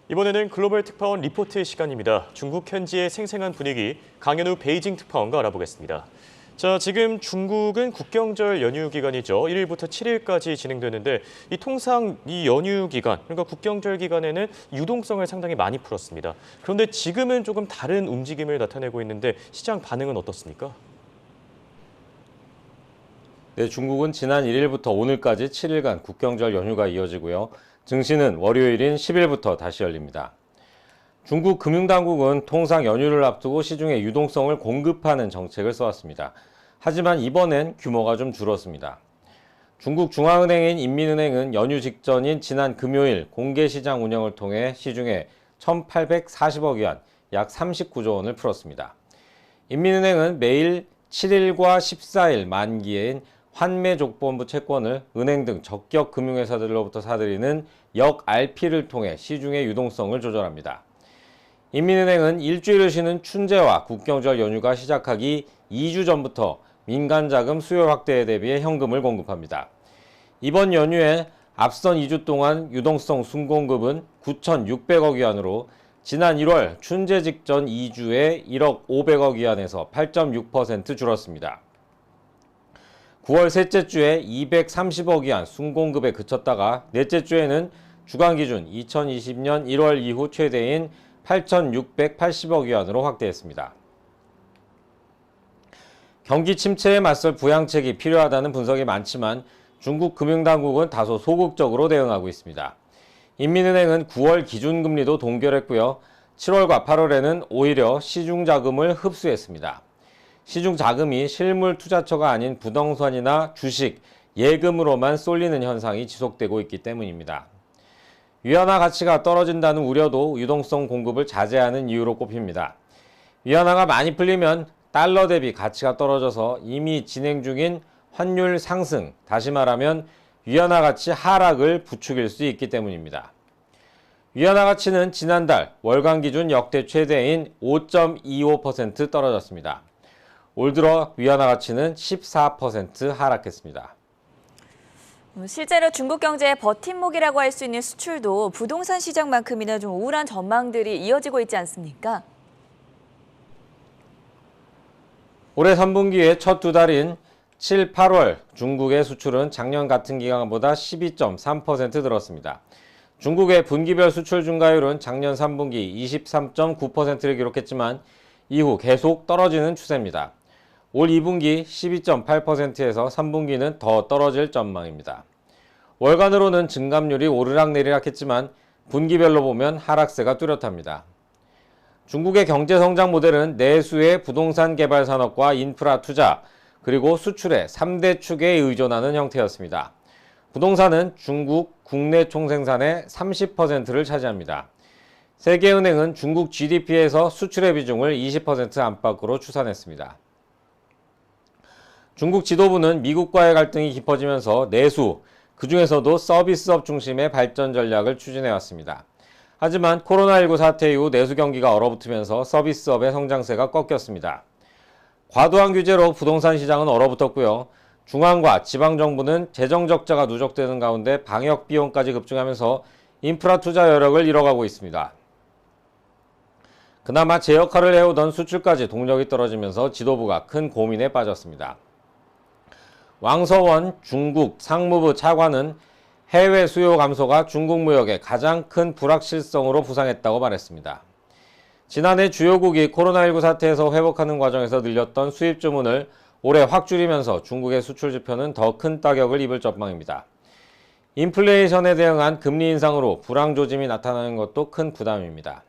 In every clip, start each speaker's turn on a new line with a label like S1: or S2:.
S1: 이번에는 글로벌 특파원 리포트 시간입니다. 중국 현지의 생생한 분위기, 강현우 베이징 특파원과 알아보겠습니다. 자, 지금 중국은 국경절 연휴 기간이죠. 1일부터 7일까지 진행되는데 통상 이 연휴 기간, 그러니까 국경절 기간에는 유동성을 상당히 많이 풀었습니다. 그런데 지금은 조금 다른 움직임을 나타내고 있는데 시장 반응은 어떻습니까?
S2: 네, 중국은 지난 1일부터 오늘까지 7일간 국경절 연휴가 이어지고요. 증시는 월요일인 10일부터 다시 열립니다. 중국 금융당국은 통상 연휴를 앞두고 시중에 유동성을 공급하는 정책을 써왔습니다. 하지만 이번엔 규모가 좀 줄었습니다. 중국 중앙은행인 인민은행은 연휴 직전인 지난 금요일 공개시장 운영을 통해 시중에 1,840억 위안, 약 39조 원을 풀었습니다. 인민은행은 매일 7일과 14일 만기인 환매족본부 채권을 은행 등 적격 금융회사들로부터 사들이는 역-RP를 통해 시중의 유동성을 조절합니다. 인민은행은 일주일을 쉬는 춘제와 국경절 연휴가 시작하기 2주 전부터 민간자금 수요 확대에 대비해 현금을 공급합니다. 이번 연휴에 앞선 2주 동안 유동성 순공급은 9,600억 위안으로 지난 1월 춘제 직전 2주에 1억 500억 위안에서 8.6% 줄었습니다. 9월 셋째 주에 230억 위안 순공급에 그쳤다가 넷째 주에는 주간 기준 2020년 1월 이후 최대인 8,680억 위안으로 확대했습니다. 경기 침체에 맞설 부양책이 필요하다는 분석이 많지만 중국 금융당국은 다소 소극적으로 대응하고 있습니다. 인민은행은 9월 기준금리도 동결했고요. 7월과 8월에는 오히려 시중자금을 흡수했습니다. 시중자금이 실물투자처가 아닌 부동산이나 주식, 예금으로만 쏠리는 현상이 지속되고 있기 때문입니다. 위안화 가치가 떨어진다는 우려도 유동성 공급을 자제하는 이유로 꼽힙니다. 위안화가 많이 풀리면 달러 대비 가치가 떨어져서 이미 진행 중인 환율 상승, 다시 말하면 위안화 가치 하락을 부추길 수 있기 때문입니다. 위안화 가치는 지난달 월간 기준 역대 최대인 5.25% 떨어졌습니다. 올 들어 위안화 가치는 14% 하락했습니다.
S3: 실제로 중국 경제의 버팀목이라고 할 수 있는 수출도 부동산 시장만큼이나 좀 우울한 전망들이 이어지고 있지 않습니까?
S2: 올해 3분기의 첫 두 달인 7, 8월 중국의 수출은 작년 같은 기간보다 12.3% 늘었습니다. 중국의 분기별 수출 증가율은 작년 3분기 23.9%를 기록했지만 이후 계속 떨어지는 추세입니다. 올 2분기 12.8%에서 3분기는 더 떨어질 전망입니다. 월간으로는 증감률이 오르락내리락 했지만 분기별로 보면 하락세가 뚜렷합니다. 중국의 경제성장 모델은 내수의 부동산 개발 산업과 인프라 투자, 그리고 수출의 3대 축에 의존하는 형태였습니다. 부동산은 중국 국내 총생산의 30%를 차지합니다. 세계은행은 중국 GDP에서 수출의 비중을 20% 안팎으로 추산했습니다. 중국 지도부는 미국과의 갈등이 깊어지면서 내수, 그중에서도 서비스업 중심의 발전 전략을 추진해왔습니다. 하지만 코로나19 사태 이후 내수 경기가 얼어붙으면서 서비스업의 성장세가 꺾였습니다. 과도한 규제로 부동산 시장은 얼어붙었고요. 중앙과 지방정부는 재정 적자가 누적되는 가운데 방역 비용까지 급증하면서 인프라 투자 여력을 잃어가고 있습니다. 그나마 제 역할을 해오던 수출까지 동력이 떨어지면서 지도부가 큰 고민에 빠졌습니다. 왕서원 중국 상무부 차관은 해외 수요 감소가 중국 무역의 가장 큰 불확실성으로 부상했다고 말했습니다. 지난해 주요국이 코로나19 사태에서 회복하는 과정에서 늘렸던 수입 주문을 올해 확 줄이면서 중국의 수출 지표는 더 큰 타격을 입을 전망입니다. 인플레이션에 대응한 금리 인상으로 불황 조짐이 나타나는 것도 큰 부담입니다.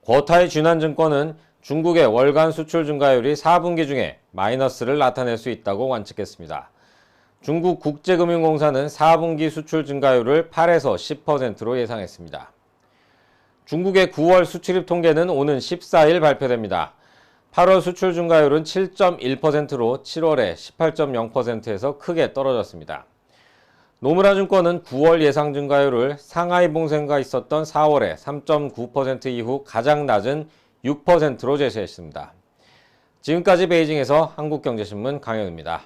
S2: 궈타이 쥐난증권은 중국의 월간 수출 증가율이 4분기 중에 마이너스를 나타낼 수 있다고 관측했습니다. 중국 국제금융공사는 4분기 수출 증가율을 8에서 10%로 예상했습니다. 중국의 9월 수출입 통계는 오는 14일 발표됩니다. 8월 수출 증가율은 7.1%로 7월에 18.0%에서 크게 떨어졌습니다. 노무라증권은 9월 예상 증가율을 상하이 봉쇄가 있었던 4월에 3.9% 이후 가장 낮은 6%로 제시했습니다. 지금까지 베이징에서 한국경제신문 강현우입니다.